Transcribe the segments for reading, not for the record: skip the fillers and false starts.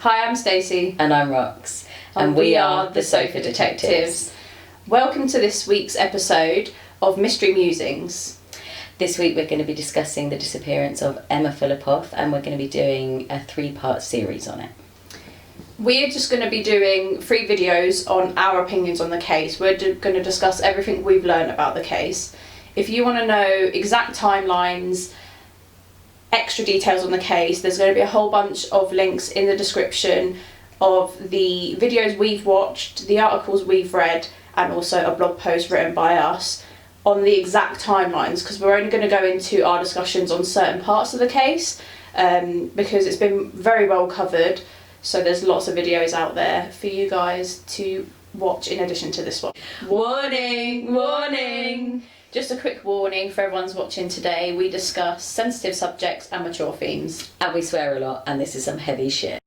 Hi, I'm Stacey. And I'm Rox. And we are the Sofa Detectives. Welcome to this week's episode of Mystery Musings. This week we're going to be discussing the disappearance of Emma Fillipoff, and we're going to be doing a 3-part series on it. We're just going to be doing 3 videos on our opinions on the case. We're going to discuss everything we've learned about the case. If you want to know exact timelines, extra details on the case, there's going to be a whole bunch of links in the description of the videos we've watched, the articles we've read, and also a blog post written by us on the exact timelines, because we're only going to go into our discussions on certain parts of the case because it's been very well covered, so there's lots of videos out there for you guys to watch in addition to this one. Warning, warning! Just a quick warning for everyone's watching today, we discuss sensitive subjects and mature themes. And we swear a lot, and this is some heavy shit.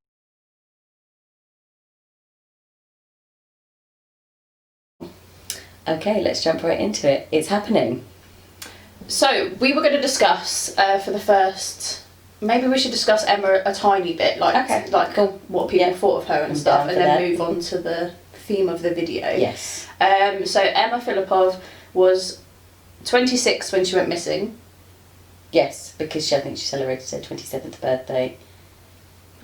Okay, let's jump right into it. It's happening. So, we were going to discuss for the first... Maybe we should discuss Emma a tiny bit, cool. What people thought of her and stuff, and then that. move on to the theme of the video. Yes. So, Emma Fillipoff was 26 when she went missing. Yes, because I think she celebrated her 27th birthday.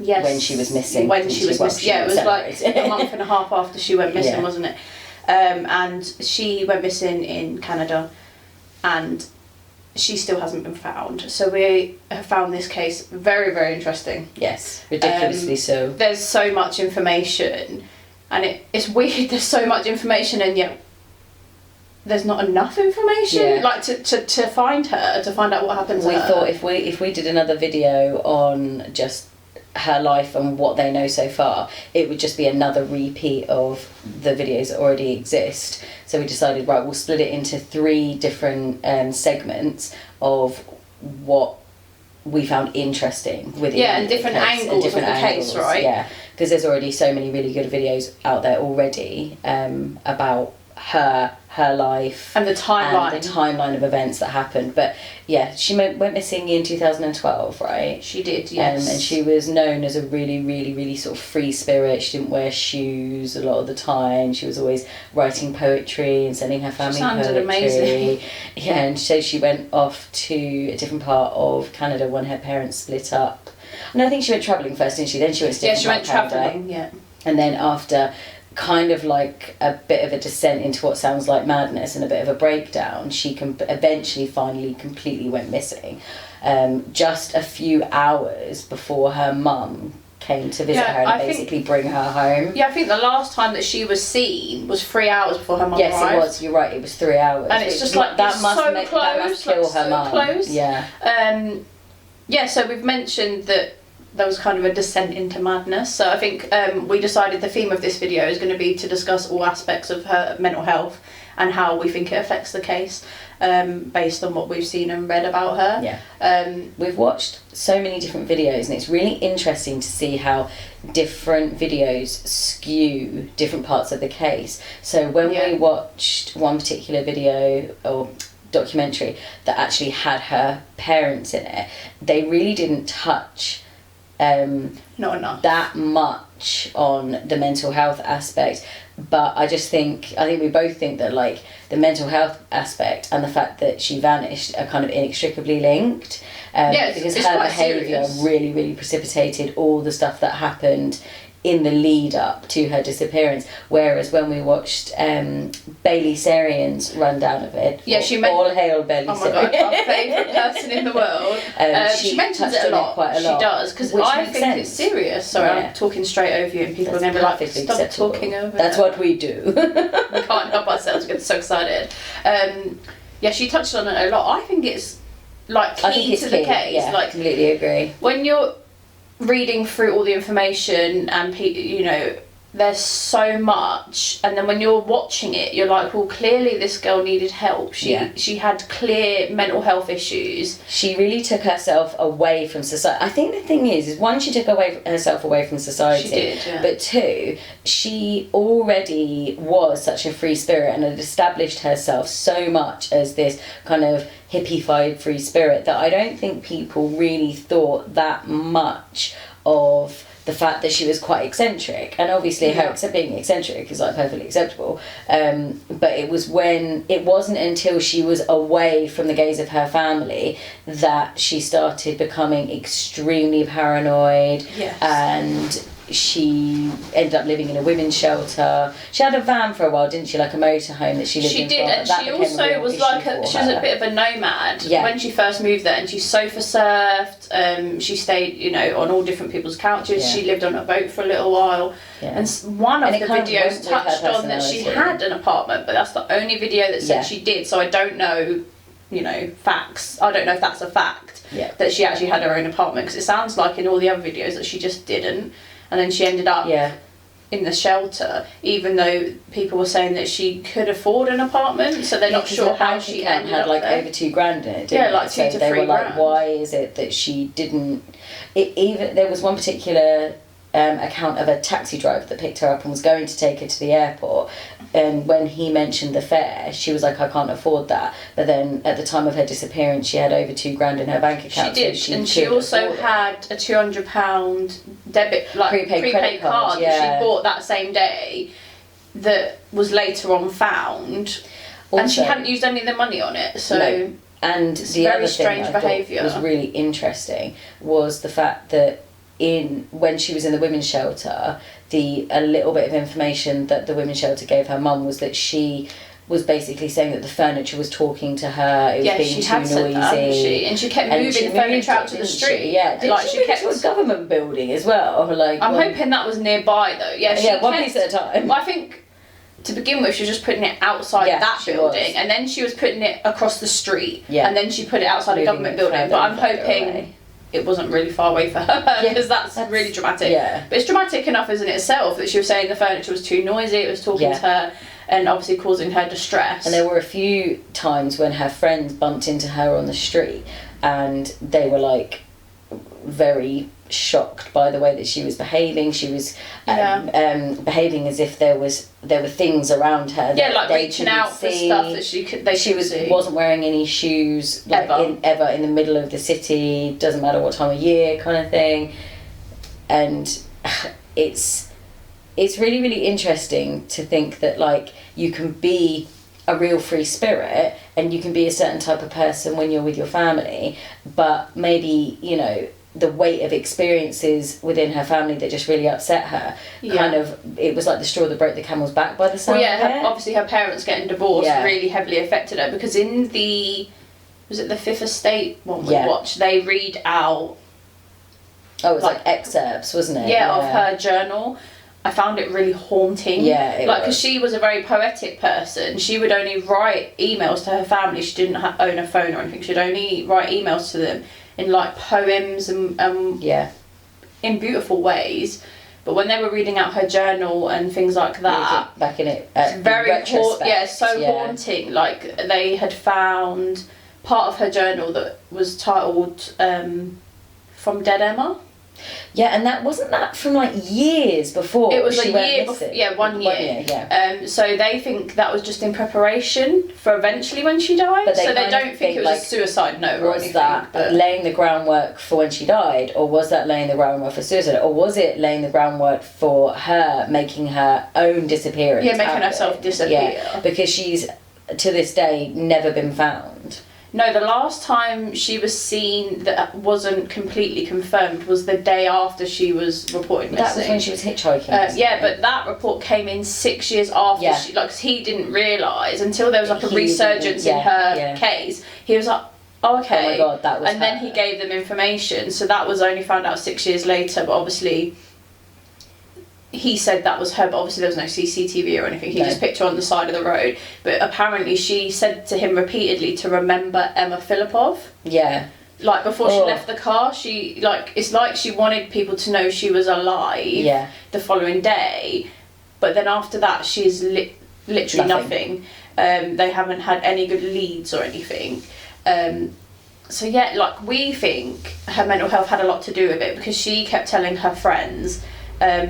Yes. When she was missing. When she was missing. Yeah, it was like a month and a half after she went missing, wasn't it? And she went missing in Canada, and she still hasn't been found. So we have found this case very, very interesting. Yes, ridiculously so. There's so much information, and it's weird. There's so much information, and yet there's not enough information, to find her, to find out what happened to her. We thought if we did another video on just her life and what they know so far, it would just be another repeat of the videos that already exist. So we decided, right, we'll split it into 3 different segments of what we found interesting within and different angles of the case, right? Yeah, because there's already so many really good videos out there already about her life and the timeline of events that happened. But yeah, she went missing in 2012, right? She did, yes. And she was known as a really, really, really sort of free spirit. She didn't wear shoes a lot of the time. She was always writing poetry and sending her family poetry. Sounded amazing. Yeah, and so she went off to a different part of Canada when her parents split up. No, I think she went travelling first, didn't she? Then she went to different she went travelling, yeah. And then after kind of like a bit of a descent into what sounds like madness and a bit of a breakdown, she eventually finally completely went missing just a few hours before her mum came to visit her and basically bring her home. Yeah, I think the last time that she was seen was 3 hours before her mum arrived. Yes, it was, you're right, it was 3 hours. And it's just like, that must kill her mum. Close. Yeah. So we've mentioned that there was kind of a descent into madness. So I think we decided the theme of this video is going to be to discuss all aspects of her mental health and how we think it affects the case based on what we've seen and read about her. Yeah. We've watched so many different videos, and it's really interesting to see how different videos skew different parts of the case. So when we watched one particular video or documentary that actually had her parents in it, they really didn't touch not enough that much on the mental health aspect. But I think we both think that like the mental health aspect and the fact that she vanished are kind of inextricably linked, because her behaviour really, really precipitated all the stuff that happened in the lead up to her disappearance. Whereas when we watched Bailey Sarian's rundown of it, all hail Bailey Sarian. Oh my god, our favourite person in the world. She mentions it a lot. Quite a lot. She does, because I think it's serious. Sorry, I'm talking straight over you, and people are going to be like, stop acceptable. Talking over. That's what we do. We can't help ourselves. We get so excited. She touched on it a lot. I think it's like key to the case. Yeah, like, completely agree. When you're reading through all the information and there's so much, and then when you're watching it you're like, well, clearly this girl needed help. She had clear mental health issues. She really took herself away from society. I think the thing is one, she took herself away from society. She did, yeah. But 2, she already was such a free spirit and had established herself so much as this kind of hippie-fied free spirit that I don't think people really thought that much of the fact that she was quite eccentric, and obviously her being eccentric is like perfectly acceptable, but it wasn't until she was away from the gaze of her family that she started becoming extremely paranoid. Yes. And she ended up living in a women's shelter. She had a van for a while, didn't she? Like a motorhome that she lived in. She did, and she also was like she was a bit of a nomad when she first moved there, and she sofa surfed. She stayed, you know, on all different people's couches. She lived on a boat for a little while, and one of the videos touched on that she had an apartment, but that's the only video that said she did. So I don't know, you know, facts. I don't know if that's a fact that she actually had her own apartment, because it sounds like in all the other videos that she just didn't. And then she ended up in the shelter, even though people were saying that she could afford an apartment, so they're not sure how she ended up like there. over $2,000 in it, didn't it? Like so $2,000 to $3,000. They were like, why is it that she didn't... Even there was one particular account of a taxi driver that picked her up and was going to take her to the airport, and when he mentioned the fare, she was like, I can't afford that. But then at the time of her disappearance, she had over $2,000 in her bank account. She did, so and she also had a £200 debit, like prepaid card that she bought that same day, that was later on found, and she hadn't used any of the money on it. So no. And the very other strange thing I behaviour thought was really interesting was the fact that when she was in the women's shelter, a little bit of information that the women's shelter gave her mum was that she was basically saying that the furniture was talking to her, it was being too noisy. And she kept moving the furniture out to the street. She kept to a government building as well. Like, I'm hoping that was nearby though. Yeah, one piece at a time. Well, I think to begin with, she was just putting it outside that building, and then she was putting it across the street, and then she put it outside a government building. But I'm hoping it wasn't really far away for her, because that's really dramatic. Yeah. But it's dramatic enough as in itself that she was saying the furniture was too noisy, it was talking to her, and obviously causing her distress. And there were a few times when her friends bumped into her on the street, and they were like very shocked by the way that she was behaving. She was behaving as if there were things around her. Yeah, like reaching out for stuff that she wasn't wearing any shoes like ever in the middle of the city. Doesn't matter what time of year, kind of thing. And it's really, really interesting to think that like you can be a real free spirit and you can be a certain type of person when you're with your family, but maybe, you know, the weight of experiences within her family that just really upset her, kind of, it was like the straw that broke the camel's back by the sound of it. Obviously her parents getting divorced really heavily affected her, because in the Fifth Estate one we watched, they read out it was like excerpts, wasn't it? Of her journal. I found it really haunting. Because she was a very poetic person. She would only write emails to her family. She didn't own a phone or anything. She'd only write emails to them in like poems and in beautiful ways. But when they were reading out her journal and things like that, back in it, very haunting. Like they had found part of her journal that was titled "From Dead Emma." Yeah, and that wasn't that from like years before. It was a year before. Yeah, 1 year. So they think that was just in preparation for eventually when she died. But they don't think it was a suicide note or anything. Was that laying the groundwork for when she died, or was that laying the groundwork for suicide, or was it laying the groundwork for her making her own disappearance? Yeah, making herself disappear. Yeah, because she's to this day never been found. No, the last time she was seen that wasn't completely confirmed was the day after she was reported missing. That was when she was hitchhiking. But that report came in 6 years after she, like, 'cause he didn't realise until there was like a resurgence in her case. He was like, oh, okay. Oh my God, that was And then he gave them information, so that was only found out 6 years later, but obviously he said that was her, but obviously there was no CCTV or anything. He just picked her on the side of the road. But apparently she said to him repeatedly to remember Emma Fillipoff. Yeah. Like before she left the car, she it's like she wanted people to know she was alive the following day. But then after that, she's literally nothing. They haven't had any good leads or anything. So yeah, like we think her mental health had a lot to do with it, because she kept telling her friends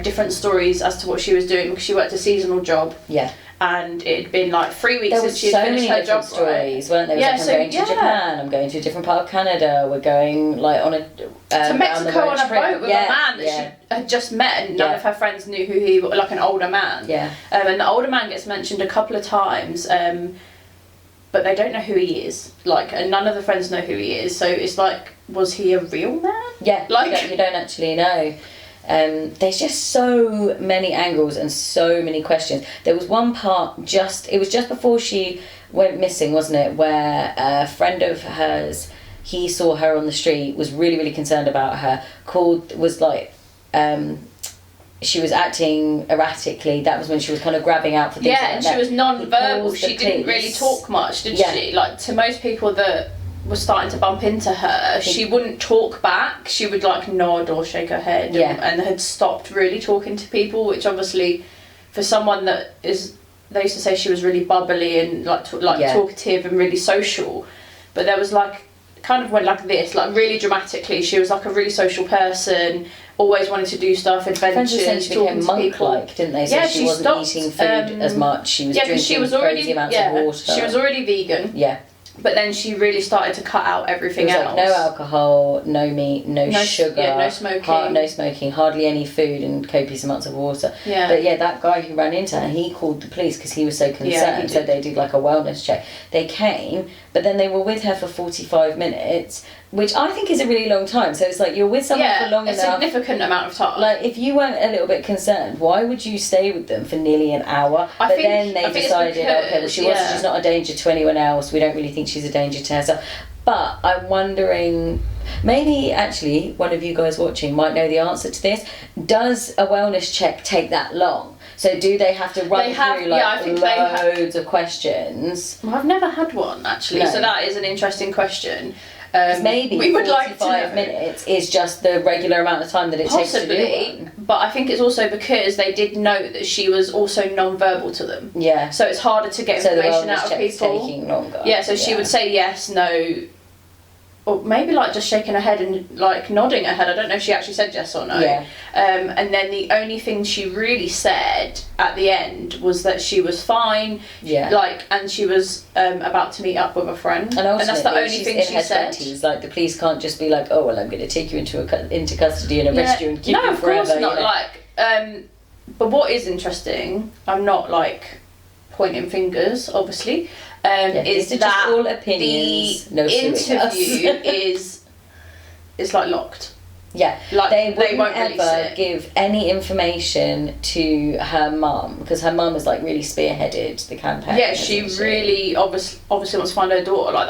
different stories as to what she was doing, because she worked a seasonal job. Yeah. and it had been like 3 weeks There since was she so had finished many her job, different stories, weren't there? It was Yeah, like, I'm so, going to Japan, I'm going to a different part of Canada, we're going like on a to Mexico on a boat with a man that she had just met, and none of her friends knew who he was, like an older man. Yeah. And the older man gets mentioned a couple of times, but they don't know who he is. Like, and none of the friends know who he is. So it's like, was he a real man? Yeah, like you don't actually know. There's just so many angles and so many questions. There was one part it was just before she went missing, wasn't it, where a friend of hers, he saw her on the street, was really, really concerned about her, she was acting erratically. That was when she was kind of grabbing out for things. Yeah, and she was non-verbal. She didn't really talk much, did she? Like, to most people that were starting to bump into her, she wouldn't talk back. She would like nod or shake her head, and had stopped really talking to people, which obviously for someone that is, they used to say she was really bubbly and talkative and really social, but there was like kind of went like this, like really dramatically. She was like a really social person, always wanted to do stuff, adventures, she became monk-like, didn't they? So she wasn't eating food as much. She was drinking crazy amounts of water. She was already vegan. Yeah. But then she really started to cut out everything else. Like no alcohol, no meat, no sugar, no smoking. No smoking, hardly any food, and copious amounts of water. Yeah. But yeah, that guy who ran into her, he called the police because he was so concerned. So they did like a wellness check. They came, but then they were with her for 45 minutes, which I think is a really long time. So it's like you're with someone for long enough. Yeah, a significant amount of time. Like, if you weren't a little bit concerned, why would you stay with them for nearly an hour? Then they decided, okay, well, she's not a danger to anyone else. We don't really think she's a danger to herself. But I'm wondering, maybe actually one of you guys watching might know the answer to this. Does a wellness check take that long? So do they have to run through loads of questions? Well, I've never had one actually, so that is an interesting question. Maybe we would 45 like to know. minutes is just the regular amount of time that it takes to do one. But I think it's also because they did know that she was also non-verbal to them. Yeah. So it's harder to get information out of people. Taking longer. Yeah, so she would say yes, no, or maybe like just shaking her head and like nodding her head. I don't know if she actually said yes or no. Yeah. And then the only thing she really said at the end was that she was fine. Yeah. Like, and she was about to meet up with a friend. And that's the only thing she said. 20s. Like, the police can't just be like, oh well, I'm going to take you into custody and arrest you and keep you forever. No, of course not. Like, but what is interesting, I'm not like pointing fingers, obviously. Is that all opinions, the interview is like locked. Yeah, like they won't ever give any information to her mum, because her mum has like really spearheaded the campaign. Yeah, she really obviously wants to find her daughter. Like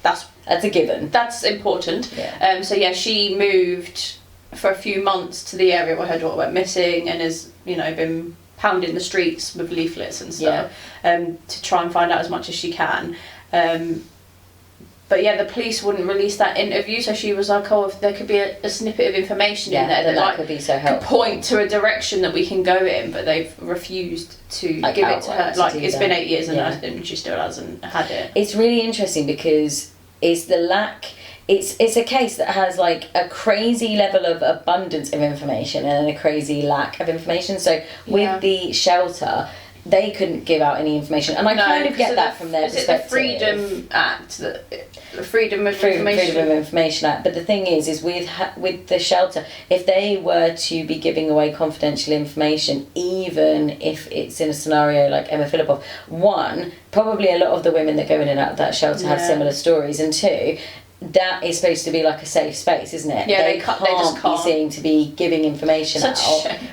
that's a given. That's important. Yeah. So yeah, she moved for a few months to the area where her daughter went missing and has been pounding the streets with leaflets and stuff, to try and find out as much as she can. But yeah, the police wouldn't release that interview, so she was like, oh, if there could be a snippet of information in there that could be so helpful, could point to a direction that we can go in, but they've refused to give it to her. Like, it's been 8 years and she still hasn't had it. It's really interesting because it's the lack... It's a case that has like a crazy level of abundance of information and a crazy lack of information. So with the shelter, they couldn't give out any information, and I kind of get that from their perspective. Is it the Freedom Act, the Freedom of Information Act? But the thing is with the shelter, if they were to be giving away confidential information, even if it's in a scenario like Emma Fillipoff, one, probably a lot of the women that go in and out of that shelter have similar stories, and two, that is supposed to be like a safe space, isn't it? Yeah, they can't be seen to be giving information out,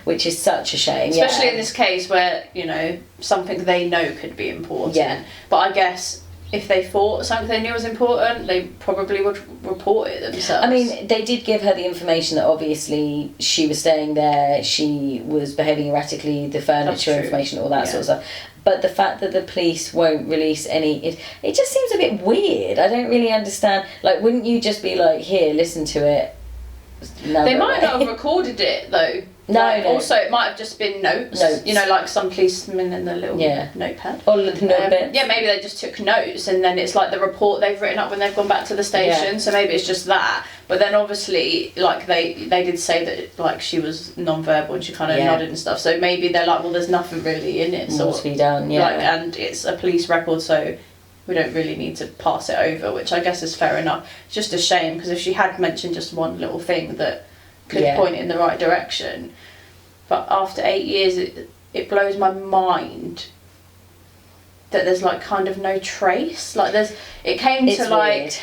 which is such a shame. Especially in this case where, something they know could be important. Yeah. But I guess if they thought something they knew was important, they probably would report it themselves. I mean, they did give her the information that obviously she was staying there, she was behaving erratically, the furniture information, all that sort of stuff. But the fact that the police won't release any... It just seems a bit weird. I don't really understand. Like, wouldn't you just be like, here, listen to it? They might not have recorded it, though. No, like, no. Also, it might have just been notes. You know, like some policemen in the little notepad. Or the notepad. Yeah, maybe they just took notes, and then it's like the report they've written up when they've gone back to the station. Yeah. So maybe it's just that. But then obviously, like they did say that like she was non-verbal and she kind of nodded and stuff. So maybe they're like, well, there's nothing really in it. More to be done. Yeah. Like, and it's a police record, so we don't really need to pass it over, which I guess is fair enough. It's just a shame because if she had mentioned just one little thing that could point in the right direction. But after 8 years, it blows my mind that there's like kind of no trace. Like it came to like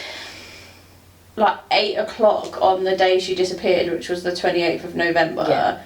8 o'clock on the day she disappeared, which was the 28th of November. Yeah.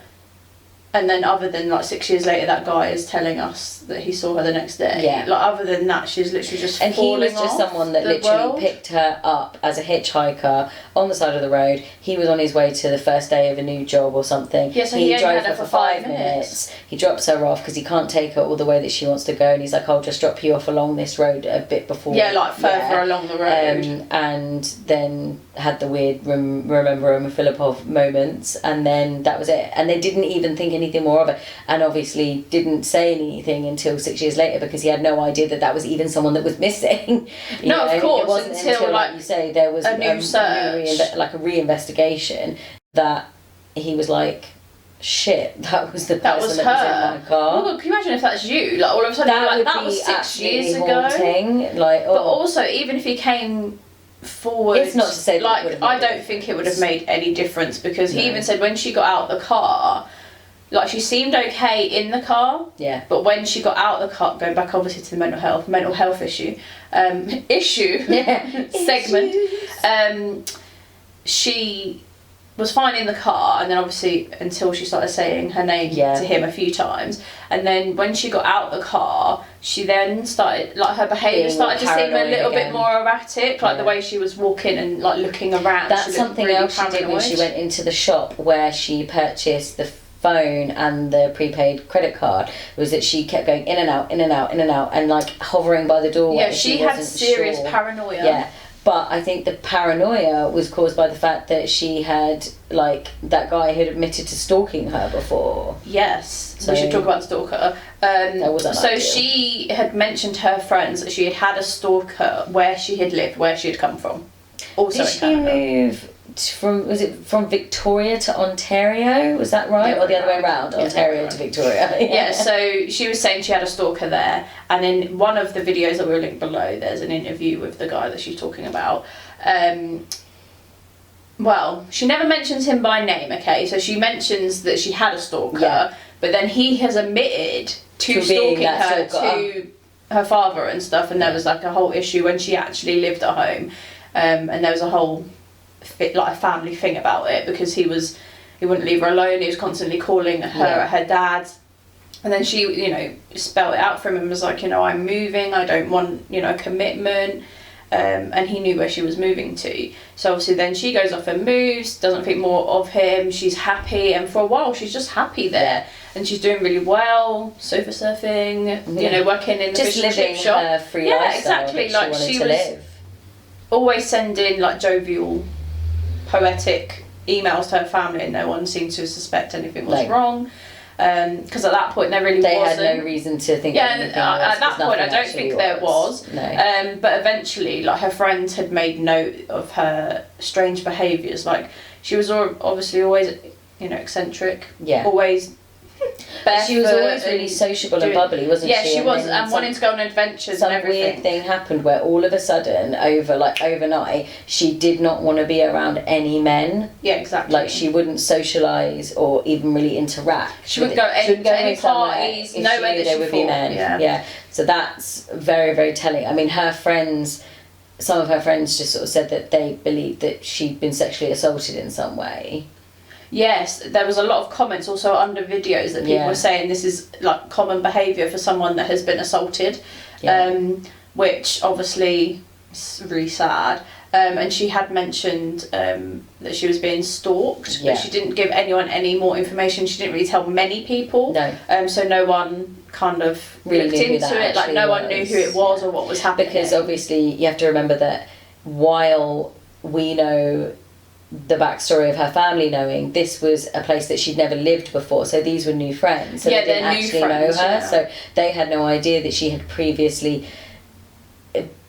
And then other than like 6 years later, that guy is telling us that he saw her the next day. Yeah. Like other than that, she's literally just and he was just someone that literally picked her up as a hitchhiker on the side of the road. He was on his way to the first day of a new job or something. Yeah, so he drove had her for 5 minutes. He drops her off because he can't take her all the way that she wants to go, and he's like, I'll just drop you off along this road a bit before. Yeah, like further along the road. And then had the weird remember Emma Fillipoff moments, and then that was it. And they didn't even think anything more of it, and obviously didn't say anything until 6 years later because he had no idea that was even someone that was missing. Of course, it wasn't until like you say there was a new search, like a reinvestigation, that he was like, shit, that was the person that was in my car. Well, can you imagine if that's you? Like all of a sudden, that was 6 years haunting. ago. Like, but also, even if he came forward, it's not to say that I don't think it would have made any difference because he even said when she got out of the car, like she seemed okay in the car. Yeah. But when she got out of the car, going back obviously to the mental health issue, segment, she was fine in the car, and then obviously until she started saying her name to him a few times, and then when she got out of the car, she then started, like her behaviour started to seem a little bit more erratic, like the way she was walking and like looking around. That's something really else she did when she went into the shop where she purchased the phone and the prepaid credit card, was that she kept going in and out, in and out, in and out, and like hovering by the doorway. Yeah, she had serious paranoia. Yeah. But I think the paranoia was caused by the fact that she had, like, that guy had admitted to stalking her before. Yes, so we should talk about the stalker. That was so she had mentioned to her friends that she had had a stalker where she had lived, where she had come from. Also Did she move from Victoria to Ontario? Was that right? Or the other way around? Ontario to Victoria. Yeah, so she was saying she had a stalker there, and in one of the videos that we'll link below, there's an interview with the guy that she's talking about. Well, she never mentions him by name, okay? So she mentions that she had a stalker, but then he has admitted to stalking her to her father and stuff, and there was like a whole issue when she actually lived at home, and there was a whole like a family thing about it because he wouldn't leave her alone. He was constantly calling her at her dad's, and then she spelled it out for him and was like, I'm moving, I don't want a commitment, and he knew where she was moving to. So obviously then she goes off and moves, doesn't think more of him, she's happy, and for a while she's just happy there, and she's doing really well, sofa surfing, working in the just fish and chip shop. Her free lifestyle exactly, like she was live. Always sending like jovial, poetic emails to her family, and no one seemed to suspect anything was wrong, because at that point they had no reason to think at that point I don't think there was. No. But eventually like her friends had made note of her strange behaviours, like she was obviously always eccentric, always she was always really sociable and bubbly, wasn't she? Yeah, she was, and wanting to go on adventures and everything. Some weird thing happened where all of a sudden, overnight, she did not want to be around any men. Yeah, exactly. Like, she wouldn't socialise or even really interact. She wouldn't go to any parties, nowhere that she would be men. Yeah. So that's very, very telling. I mean, some of her friends just sort of said that they believed that she'd been sexually assaulted in some way. Yes, there was a lot of comments also under videos that people were saying this is like common behaviour for someone that has been assaulted, which obviously is really sad. And she had mentioned that she was being stalked, but she didn't give anyone any more information. She didn't really tell many people. No. So no one kind of really looked into it. Like no one knew who it was or what was happening. Because obviously you have to remember that while we know the backstory of her family knowing this was a place that she'd never lived before, so these were new friends, so Yeah, they didn't they're new actually friends, know her, yeah. so they had no idea that she had previously,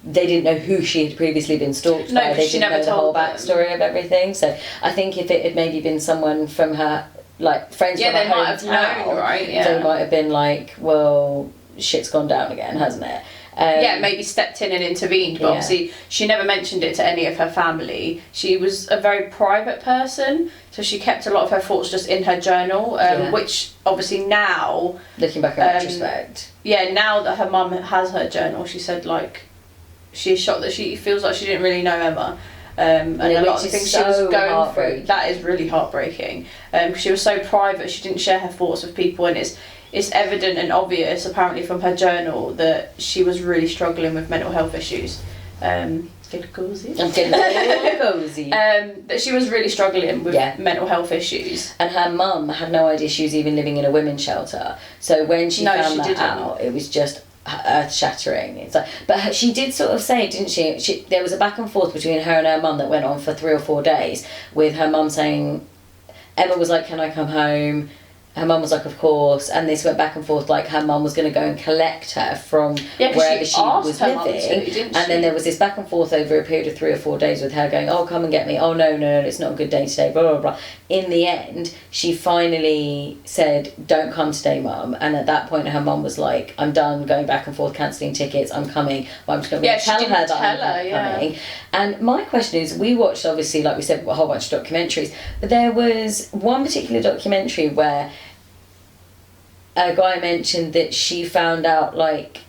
they didn't know who she had previously been stalked No, by. 'cause They she didn't never know the whole told them. backstory of everything. So I think if it had maybe been someone from her, like friends Yeah, from her they might have hometown, known, right? Yeah. they might have been like, well, shit's gone down again, hasn't it? Yeah, maybe stepped in and intervened, but Yeah. obviously she never mentioned it to any of her family. She was a very private person, so she kept a lot of her thoughts just in her journal, Yeah. which obviously now, Looking back in retrospect. yeah, now that her mum has her journal, she said like she's shocked that she feels like she didn't really know Emma. And Yeah, a lot which of the is things she was so going heartbreaking. through, that is really heartbreaking. She was so private, she didn't share her thoughts with people, and it's evident and obvious apparently from her journal that she was really struggling with mental health issues. Get cozy. I'm getting a little cozy. That she was really struggling with Yeah. mental health issues. And her mum had no idea she was even living in a women's shelter. So when she No, found she that didn't. out, it was just earth shattering. It's like, but she did sort of say, didn't she? There was a back and forth between her and her mum that went on for 3 or 4 days, with her mum saying, Emma was like, "Can I come home?" Her mum was like, "Of course," and this went back and forth. Like her mum was going to go and collect her from 'cause wherever she she asked was her mum living, to, didn't and she? then there was this back and forth over a period of 3 or 4 days with her going, "Oh, come and get me." "Oh, no, it's not a good day today." Blah blah blah. In the end, she finally said, "Don't come today, Mum." And at that point, her mum was like, "I'm done going back and forth, cancelling tickets. I'm coming. But I'm just going to Yeah, she tell didn't her that tell I'm her, yeah. coming." And my question is, we watched obviously, like we said, a whole bunch of documentaries, but there was one particular documentary where a guy mentioned that she found out like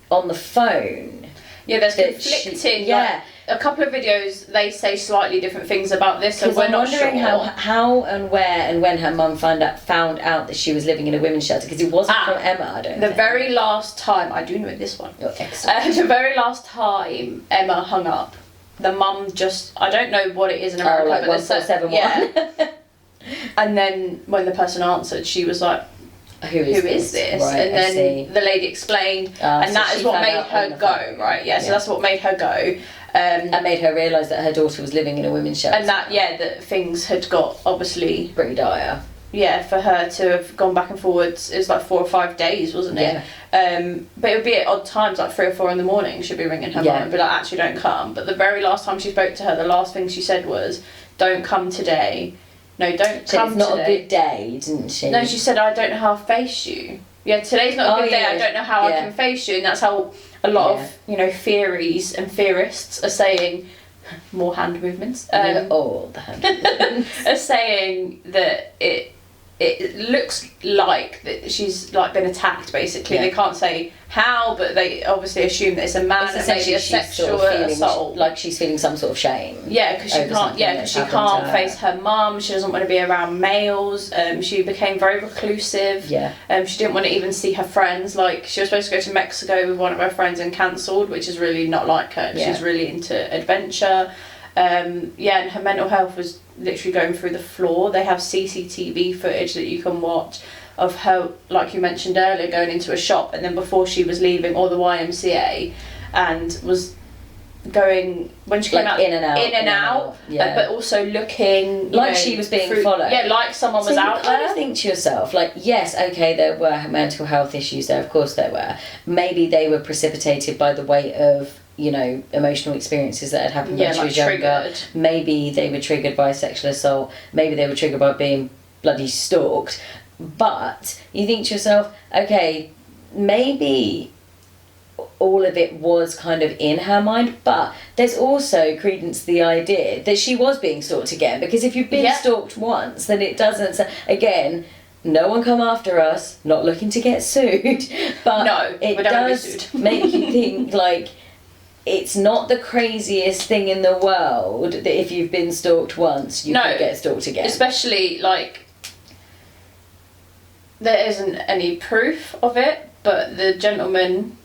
on the phone. Yeah, there's that conflicting. yeah. Like, a couple of videos they say slightly different things about this, so Because we're I'm not wondering sure. how and where and when her mum found out that she was living in a women's shelter, because it wasn't from Emma, I don't The think. very last time, I do know this one. Oh, excellent. The very last time Emma hung up, the mum just, I don't know what it is in America, like but there's 1471. yeah. And then when the person answered, she was like, Who is this? Right, and I then see. the lady explained, so and that is she what found made out her on the go, phone. right? Yeah, so Yeah. that's what made her go. And made her realise that her daughter was living in a women's shelter. And that, yeah, that things had got, obviously, pretty dire. yeah, for her to have gone back and forwards, it was like 4 or 5 days, wasn't it? But it would be at odd times, like 3 or 4 in the morning, she'd be ringing her mum and be like, actually don't come. But the very last time she spoke to her, the last thing she said was, don't come today. No, don't So come it's not today. a good day, didn't she? No, she said, I don't know how to face you. Yeah, today's not a good day, I don't know how I can face you. And that's how a lot of, theories and theorists are saying, more hand movements, all the hand movements. are saying that it looks like that she's like been attacked, basically. Yeah. They can't say how, but they obviously assume that it's a man and maybe a she's sexual sort of feeling assault. like she's feeling some sort of shame. Yeah, because she over can't. something Yeah, that's because she happened to can't her. face her mum. She doesn't want to be around males. She became very reclusive. Yeah. She didn't want to even see her friends. Like she was supposed to go to Mexico with one of her friends and cancelled, which is really not like her. Yeah. She's really into adventure. And her mental health was literally going through the floor. They have CCTV footage that you can watch of her, like you mentioned earlier, going into a shop, and then before she was leaving, or the YMCA, and was going when she came Like out in and out, yeah. but also looking Like she was being followed. Yeah, like someone was so out you kind there. of think to yourself, like, yes, okay, there were mental health issues there, of course there were. Maybe they were precipitated by the weight of, emotional experiences that had happened when she was younger. Triggered. Maybe they were triggered by sexual assault. Maybe they were triggered by being bloody stalked. But you think to yourself, okay, maybe all of it was kind of in her mind, but there's also credence to the idea that she was being stalked again, because if you've been stalked once, then it doesn't, again, no one come after us, not looking to get sued, but No, it we don't wanna be does sued. make you think, like, it's not the craziest thing in the world that if you've been stalked once, you could get stalked again. Especially, like, there isn't any proof of it, but the gentleman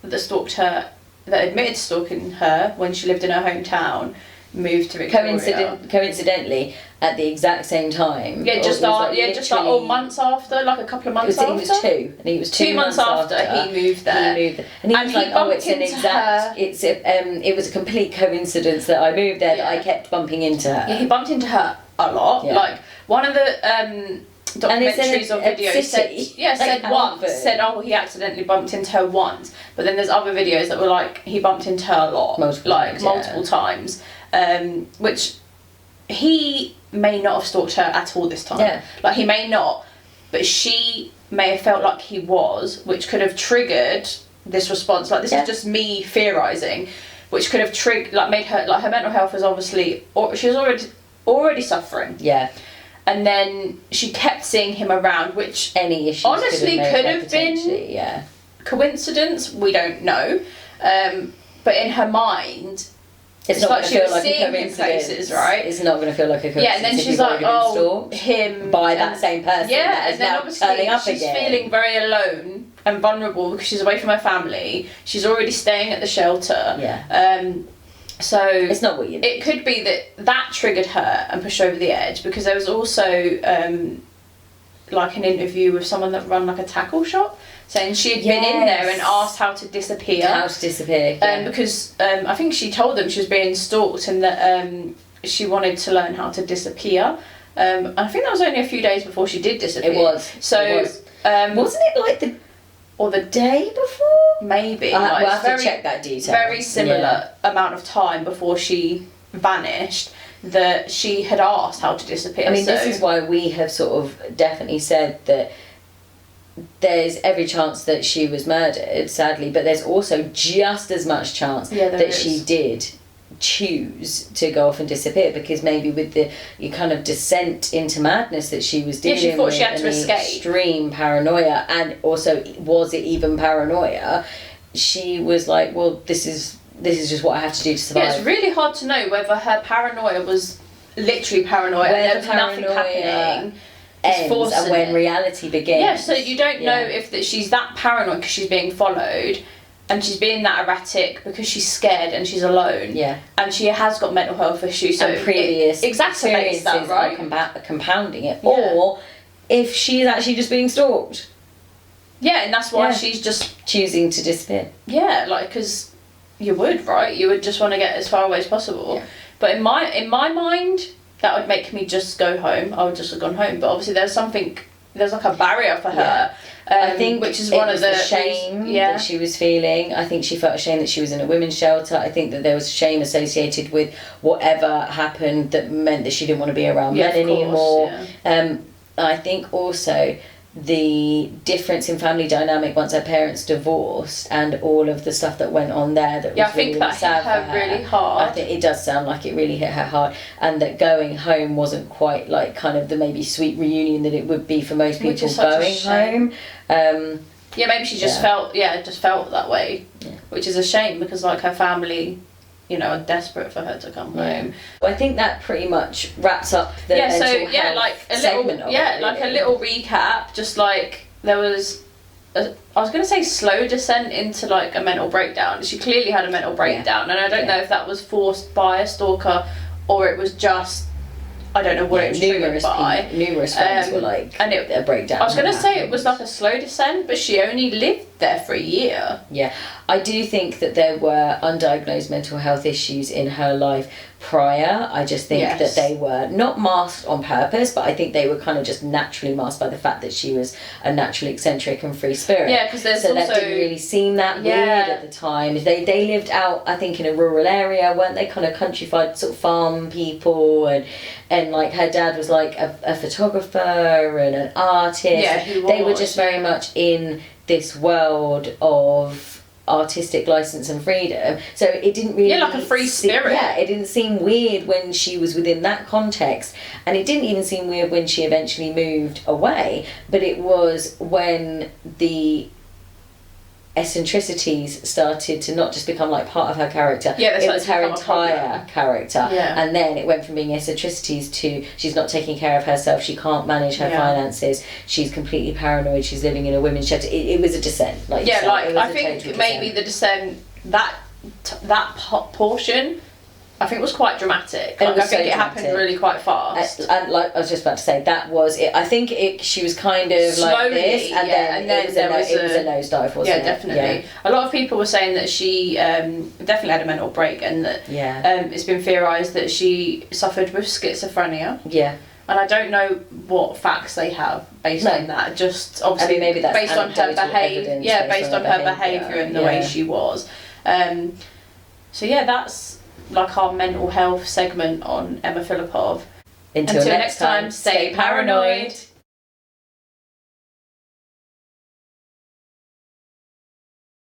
that stalked her, that admitted to stalking her when she lived in her hometown, moved to Victoria. Coincidentally, at the exact same time. Yeah, just months after, like a couple of months after. He was 2, and he was 2 months after he moved there. And he was like, "Oh, it's an exact. It was a complete coincidence that I moved there. That I kept bumping into her." Yeah, he bumped into her a lot. Yeah. Like one of the documentaries or videos said, "Oh, he accidentally bumped into her once," but then there's other videos that were like he bumped into her a lot, multiple times, which he may not have stalked her at all this time. Yeah. Like he may not, but she may have felt like he was, which could have triggered this response. Like this is just me theorizing, which could have made her, like her mental health was obviously, or she was already suffering. Yeah. And then she kept seeing him around, which any issues honestly could have been coincidence. We don't know, but in her mind, it's not going to feel like a coincidence, places, right? It's not going to feel like a coincidence. Yeah, and then she's like, "Oh, him by that same person." Yeah, and then obviously she's again. feeling very alone and vulnerable because she's away from her family. She's already staying at the shelter. Yeah. So it's not what you. It could be that triggered her and pushed over the edge, because there was also like an interview with someone that run like a tackle shop, saying she had been in there and asked how to disappear. Because I think she told them she was being stalked and that she wanted to learn how to disappear. I think that was only a few days before she did disappear. It was. So wasn't it like the day before? Maybe. We'll have to check that detail. Very similar amount of time before she vanished, that she had asked how to disappear. I mean, this is why we have sort of definitely said that there's every chance that she was murdered, sadly, but there's also just as much chance that she did choose to go off and disappear, because maybe with the kind of descent into madness that she was dealing she thought with, she had to escape. Extreme paranoia, and also was it even paranoia, she was like, well, this is just what I have to do to survive. Yeah, it's really hard to know whether her paranoia was literally paranoia and there was nothing happening ends and when reality begins. Yeah, so you don't know if she's that paranoid because she's being followed and she's being that erratic because she's scared and she's alone. Yeah. And she has got mental health issues. So and previous experiences that, right? are compounding it. Yeah. Or if she's actually just being stalked. Yeah, and that's why she's just choosing to disappear. Yeah, like, because you would, right? You would just want to get as far away as possible. Yeah. But in my mind, that would make me just go home. I would just have gone home. But obviously there's like a barrier for her. I think which is one of the shame that she was feeling. I think she felt ashamed that she was in a women's shelter. I think that there was shame associated with whatever happened that meant that she didn't want to be around men anymore. Yeah. I think also the difference in family dynamic once her parents divorced and all of the stuff that went on there that was I think that hit her really hard. I think it does sound like it really hit her hard, and that going home wasn't quite like kind of the maybe sweet reunion that it would be for most people going home. Maybe she just felt that way, which is a shame, because like her family, are desperate for her to come home. Well, I think that pretty much wraps up the mental health segment of it, like a little recap. Just like there was, I was going to say slow descent into like a mental breakdown. She clearly had a mental breakdown, and I don't know if that was forced by a stalker or it was just, I don't know what it was triggered by. Numerous friends were like, and a breakdown. I was going to say it was like a slow descent, but she only lived there for a year. Yeah, I do think that there were undiagnosed mental health issues in her life prior. I just think that they were not masked on purpose, but I think they were kind of just naturally masked by the fact that she was a naturally eccentric and free spirit. Yeah, because there's that didn't really seem that weird at the time. They lived out, I think, in a rural area, weren't they? Kind of countrified sort of farm people, and like her dad was like a photographer and an artist. Yeah, he was. They were just very much in this world of artistic license and freedom, so it didn't really like a free spirit. It didn't seem weird when she was within that context, and it didn't even seem weird when she eventually moved away, but it was when the eccentricities started to not just become like part of her character, it was her entire character, and then it went from being eccentricities to she's not taking care of herself, she can't manage her finances, she's completely paranoid, she's living in a women's shelter. It was a descent, I think maybe the descent, that portion I think it was quite dramatic. It Like, was I think so it happened dramatic. really quite fast. And like I was just about to say, that was it. I think she was kind of Slowly, like this, and then it was a nosedive, wasn't it? Yeah, definitely. A lot of people were saying that she definitely had a mental break, and that it's been theorised that she suffered with schizophrenia. Yeah. And I don't know what facts they have based on that. Just obviously maybe that's based on her behaviour. Yeah, based on her behaviour and the way she was. So yeah, that's like our mental health segment on Emma Fillipoff. Until next time, stay paranoid.